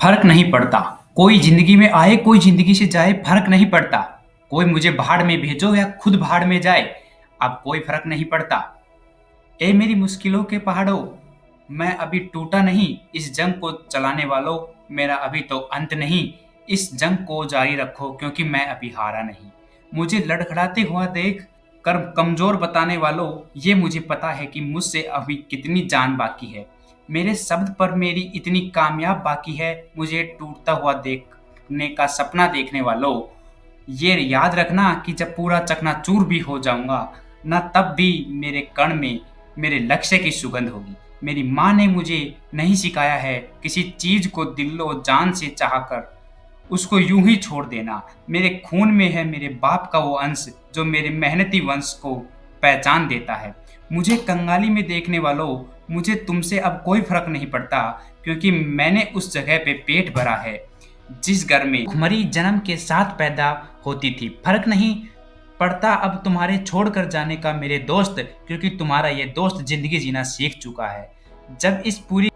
फर्क नहीं पड़ता। कोई जिंदगी में आए, कोई जिंदगी से जाए, फर्क नहीं पड़ता। कोई मुझे भाड़ में भेजो या खुद भाड़ में जाए, अब कोई फर्क नहीं पड़ता। ए मेरी मुश्किलों के पहाड़ों, मैं अभी टूटा नहीं। इस जंग को चलाने वालों, मेरा अभी तो अंत नहीं। इस जंग को जारी रखो क्योंकि मैं अभी हारा नहीं। मुझे लड़खड़ाते हुआ देख कर कमजोर बताने वालों, ये मुझे पता है कि मुझसे अभी कितनी जान बाकी है। मेरे शब्द पर मेरी इतनी कामयाब बाकी है। मुझे टूटता हुआ देखने का सपना देखने वालों, ये याद रखना कि जब पूरा चकनाचूर भी हो जाऊंगा ना, तब भी मेरे कण में मेरे लक्ष्य की सुगंध होगी। मेरी माँ ने मुझे नहीं सिखाया है किसी चीज को दिलो जान से चाहकर उसको यूं ही छोड़ देना। मेरे खून में है मेरे बाप का वो अंश जो मेरे मेहनती वंश को पहचान देता है। मुझे कंगाली में देखने वालों, मुझे तुमसे अब कोई फर्क नहीं पड़ता क्योंकि मैंने उस जगह पे पेट भरा है जिस घर में भुखमरी जन्म के साथ पैदा होती थी। फर्क नहीं पड़ता अब तुम्हारे छोड़कर जाने का मेरे दोस्त, क्योंकि तुम्हारा ये दोस्त जिंदगी जीना सीख चुका है। जब इस पूरी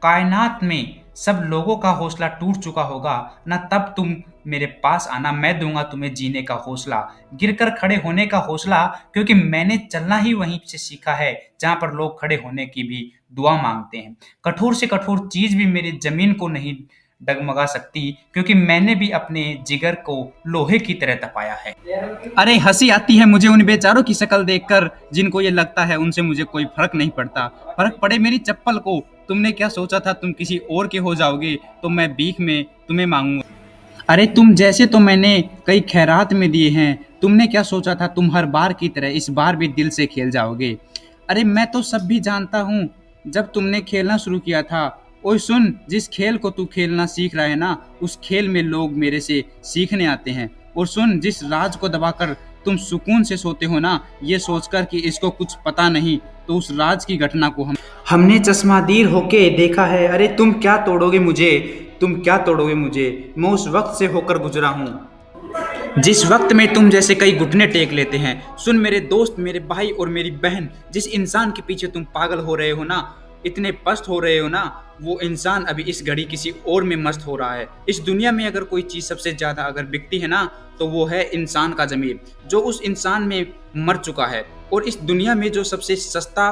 कायनात में सब लोगों का हौसला टूट चुका होगा ना, तब तुम मेरे पास आना, मैं दूंगा तुम्हें जीने का हौसला, गिरकर खड़े होने का हौसला, क्योंकि मैंने चलना ही वहीं से सीखा है जहां पर लोग खड़े होने की भी दुआ मांगते हैं। कठोर से कठोर चीज भी मेरी जमीन को नहीं डगमगा सकती, क्योंकि मैंने भी अपने जिगर को लोहे की तरह तपाया है। अरे हंसी आती है मुझे उन बेचारों की शक्ल देखकर जिनको ये लगता है उनसे मुझे कोई फर्क नहीं पड़ता। फर्क पड़े मेरी चप्पल को। तुमने क्या सोचा था तुम किसी और के हो जाओगे तो मैं भीख में तुम्हें मांगूंगा? अरे तुम जैसे तो मैंने कई खैरात में दिए हैं। तुमने क्या सोचा था तुम हर बार की तरह इस बार भी दिल से खेल जाओगे? अरे मैं तो सब भी जानता हूँ जब तुमने खेलना शुरू किया था। ओए सुन, जिस खेल को तू खेलना सीख रहा है ना, उस खेल में लोग मेरे से सीखने आते हैं। और सुन, जिस राज को दबाकर तुम सुकून से सोते हो ना, ये सोचकर कि इसको कुछ पता नहीं, तो उस राज की घटना को हमने चश्मादीर होके देखा है। अरे तुम क्या तोड़ोगे मुझे, तुम क्या तोड़ोगे मुझे? मैं उस वक्त से होकर गुजरा हूँ जिस वक्त में तुम जैसे कई घुटने टेक लेते हैं। सुन मेरे दोस्त, मेरे भाई और मेरी बहन, जिस इंसान के पीछे तुम पागल हो रहे हो ना, इतने पस्त हो रहे हो ना, वो इंसान अभी इस घड़ी किसी और में मस्त हो रहा है। इस दुनिया में अगर कोई चीज़ सबसे ज़्यादा अगर बिकती है ना, तो वो है इंसान का ज़मीर, जो उस इंसान में मर चुका है। और इस दुनिया में जो सबसे सस्ता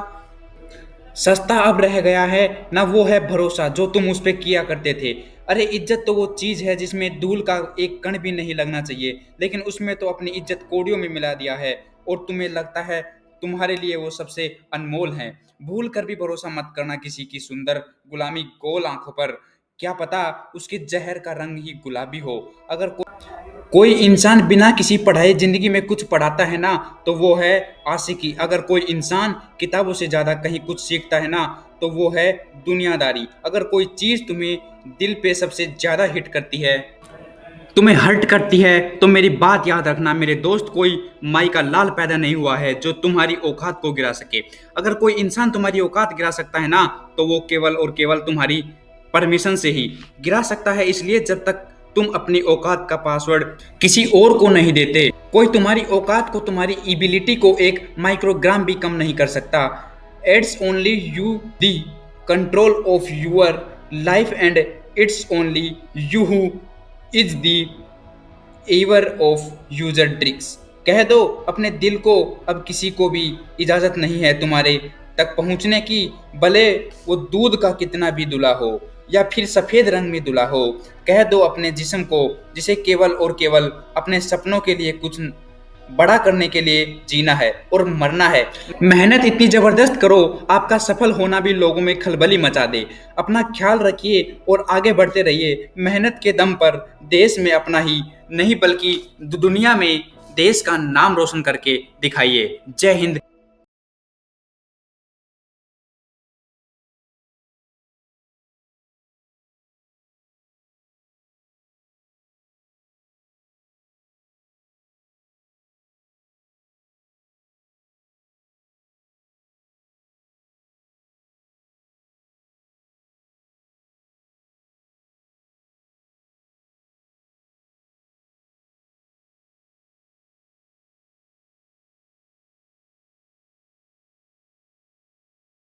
सस्ता अब रह गया है ना, वो है भरोसा, जो तुम उस पर किया करते थे। अरे इज्जत तो वो चीज़ है जिसमें धूल का एक कण भी नहीं लगना चाहिए, लेकिन उसमें तो अपनी इज्जत कौड़ियों में मिला दिया है। और तुम्हें लगता है तुम्हारे लिए वो सबसे अनमोल है। भूल कर भी भरोसा मत करना किसी की सुंदर गुलामी गोल आंखों पर। क्या पता उसके जहर का रंग ही गुलाबी हो। अगर कोई इंसान बिना किसी पढ़ाई जिंदगी में कुछ पढ़ाता है ना, तो वो है आशिकी। अगर कोई इंसान किताबों से ज़्यादा कहीं कुछ सीखता है ना, तो वो है दुनियादारी। अगर कोई चीज़ तुम्हें दिल पे सबसे ज़्यादा हिट करती है, तुम्हें हर्ट करती है, तो मेरी बात याद रखना मेरे दोस्त, कोई माई का लाल पैदा नहीं हुआ है जो तुम्हारी औकात को गिरा सके। अगर कोई इंसान तुम्हारी औकात गिरा सकता है ना, तो वो केवल और केवल तुम्हारी परमिशन से ही गिरा सकता है। इसलिए जब तक तुम अपनी औकात का पासवर्ड किसी और को नहीं देते, कोई तुम्हारी औकात को, तुम्हारी एबिलिटी को एक माइक्रोग्राम भी कम नहीं कर सकता। It's only you the control of your life and it's only you who is the ever of user tricks. कह दो अपने दिल को, अब किसी को भी इजाज़त नहीं है तुम्हारे तक पहुंचने की, भले वो दूध का कितना भी दुला हो या फिर सफ़ेद रंग में दुला हो। कह दो अपने जिस्म को, जिसे केवल और केवल अपने सपनों के लिए कुछ बड़ा करने के लिए जीना है और मरना है। मेहनत इतनी ज़बरदस्त करो आपका सफल होना भी लोगों में खलबली मचा दे। अपना ख्याल रखिए और आगे बढ़ते रहिए। मेहनत के दम पर देश में अपना ही नहीं बल्कि दुनिया में देश का नाम रोशन करके दिखाइए। जय हिंद।